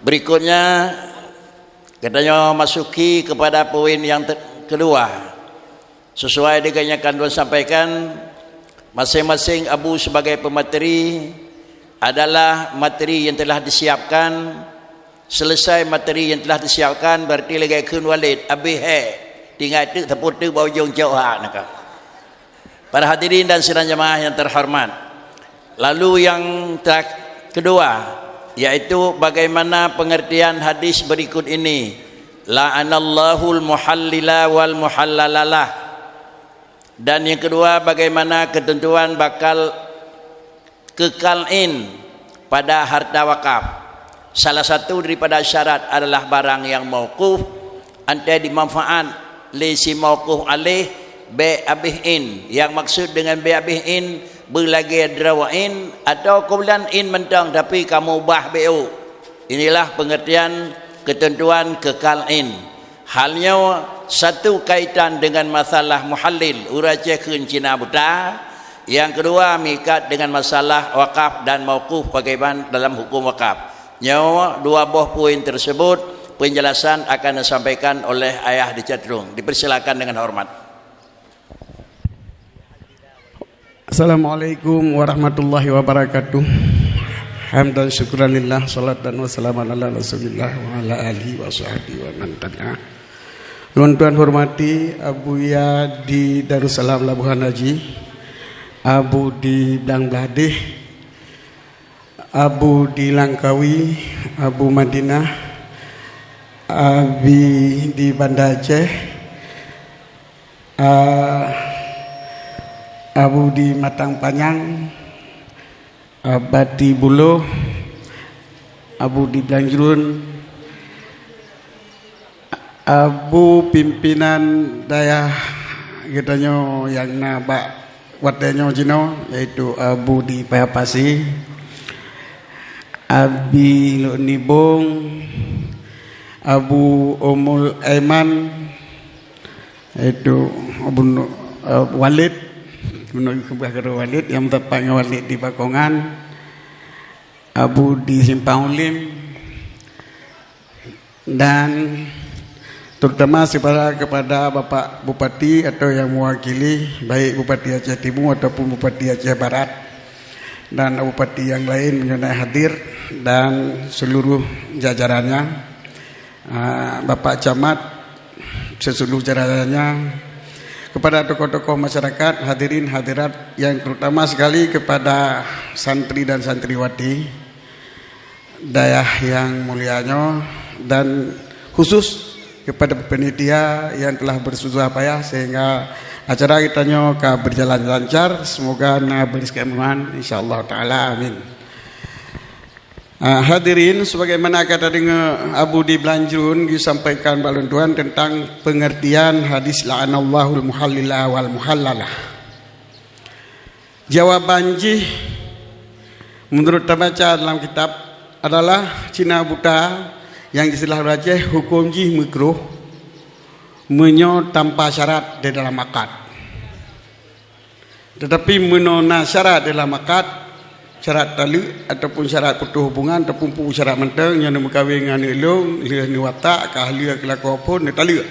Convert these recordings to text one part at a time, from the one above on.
Berikutnya katanya masuki kepada poin yang kedua. Sesuai dengan yang akan sampaikan, masing-masing abu sebagai pemateri adalah materi yang telah disiapkan. Selesai materi yang telah disiapkan berarti lagi kun walid habis tinggal tu tepuk tu bau jong jauh nak. Para hadirin dan sidang jemaah yang terhormat. Lalu yang kedua yaitu bagaimana pengertian hadis berikut ini, la'anallahul muhallila wal muhallalalah. Dan yang kedua bagaimana ketentuan bakal kekalin pada harta wakaf. Salah satu daripada syarat adalah barang yang mauquf ante dimanfaat li si mauquf alih bi abihin. Yang maksud dengan bi abihin berlagi drawain atau kumpulan in mentang tapi kamu ubah bu. Inilah pengertian ketentuan kekalin. Halnya satu kaitan dengan masalah muhallil urace keun Cina buta. Yang kedua mikat dengan masalah wakaf dan mauquf bagaimana dalam hukum wakaf. Nyawa dua buah poin tersebut penjelasan akan disampaikan oleh ayah dicatrung. Dipersilakan dengan hormat. Assalamualaikum warahmatullahi wabarakatuh. Hamdan syukranillah, salat dan wassalaman ala rasulillah wa ala alihi wa sahbihi wa man tabi'ah. Tuan-tuan hormati Abuya di Darussalam Labuhan Haji, Abu di Blang Bladih, Abu di Langkawi, Abu Madinah, Abi di Banda Aceh, Abu di Matang Panyang, Abadi Buloh, Abu di Belanjrun, Abu pimpinan daya katanya yang nabak watanya Jino yaitu Abu di Payapasi, Abi Nibong, Abu Umul Aiman yaitu Abu Walid menurut kebenaran Walid yang tepatnya Walid di Bakongan, Abu di Simpang Ulim, dan terutama kepada Bapak Bupati atau yang mewakili baik Bupati Aceh Timur ataupun Bupati Aceh Barat dan bupati yang lain menyertai hadir dan seluruh jajarannya, Bapak Camat seluruh jajarannya, kepada tokoh-tokoh masyarakat, hadirin hadirat yang terutama sekali kepada santri dan santriwati dayah yang mulianya, dan khusus kepada panitia yang telah bersusah payah sehingga acara kita berjalan lancar. Semoga berkemudahan insyaallah taala, amin. Hadirin, sebagaimana kata dengan Abu di Belanjrun disampaikan balun tuan tentang pengertian hadis la'anallahul muhallila wal muhallalah. Jawaban ji menurut terbaca dalam kitab adalah Cina buta yang istilah Aceh hukum ji makruh menyo tanpa syarat di dalam akad. Tetapi menona syarat dalam akad, syarat tali ataupun syarat putus hubungan ataupun syarat menteng yang berkahwin dengan elong liah ni watak kah liah kelaku pun tali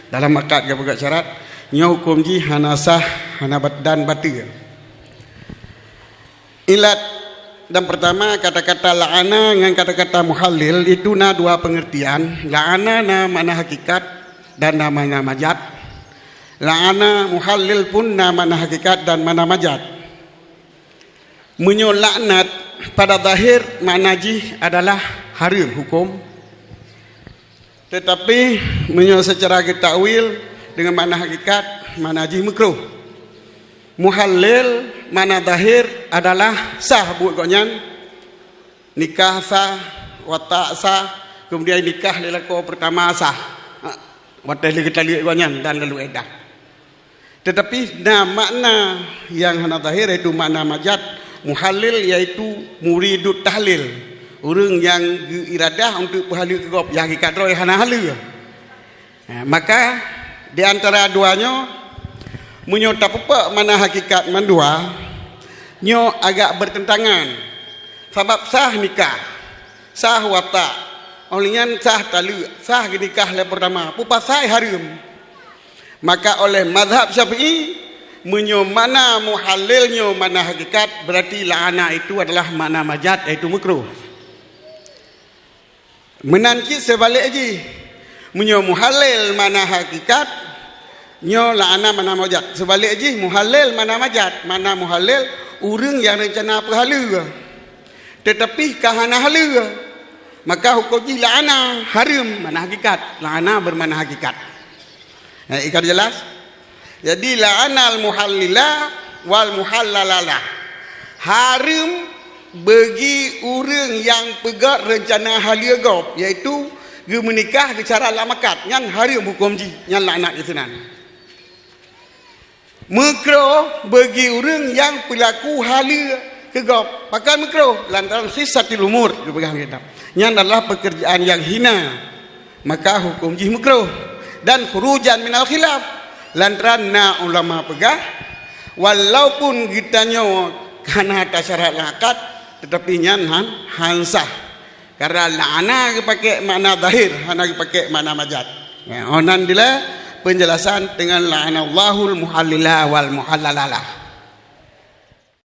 dalam akad ke pegat syarat nya hukum ji hanasah hanabat dan batil. Ilat dan pertama kata-kata la'ana dengan kata-kata muhallil itu dua pengertian. La'ana makna hakikat dan namanya majaz. La'ana muhallil pun makna hakikat dan makna majaz. Menyolaknat pada zahir makna ji adalah haram hukum, tetapi menyo secara takwil dengan makna hakikat makna ji makruh. Muhallil makna zahir adalah sah buat konyan, nikah sah, watak sah, kemudian nikah lelaki pertama sah, watak lagi tali konyan dan lalu edah. Tetapi makna yang hana zahir itu makna majaz. Muhallil iaitu muridut tahlil, orang yang iradah untuk berhalil ke gop yang hakikat roh hana halil. Maka di antara duanya menyo tak apa mana hakikat mandua nyo agak bertentangan. Sebab sah nikah, sah watak, Olehnya sah talu, sah nikah yang pertama, pupasai haram. Maka oleh mazhab Syafi'i, mana muhalilnya mana hakikat, berarti la'ana itu adalah makna majaz, iaitu makruh. Menanki sebalik lagi, muhalil mana hakikat, nyo la'ana mana majaz. Sebalik lagi, muhalil mana majaz, mana muhalil orang yang rencana pahala, tetapi kahana hala, maka hukum ji la'ana haram mana hakikat, la'ana bermakna hakikat. Ikan jelas? Jadi la'anal muhallila wal muhallalalah. Haram bagi orang yang pegat rencana halia gop, iaitu dia menikah secara lamakat, yang haram hukum ji, yang laknat di sana. Makruh bagi orang yang pelaku halia kegop, pakai makruh lantaran sisatil umur, dia pegang kitab. Yang adalah pekerjaan yang hina, maka hukum ji makruh. Dan khurujan minal khilaf, lantaran na ulama pegah walaupun kitanya karena atas syarat lakat, tetapi nyan hansah karena la'ana dipakai makna zahir, hana dipakai makna majaz. Onan dila penjelasan dengan la'anallahul muhallila wal muhallalalah.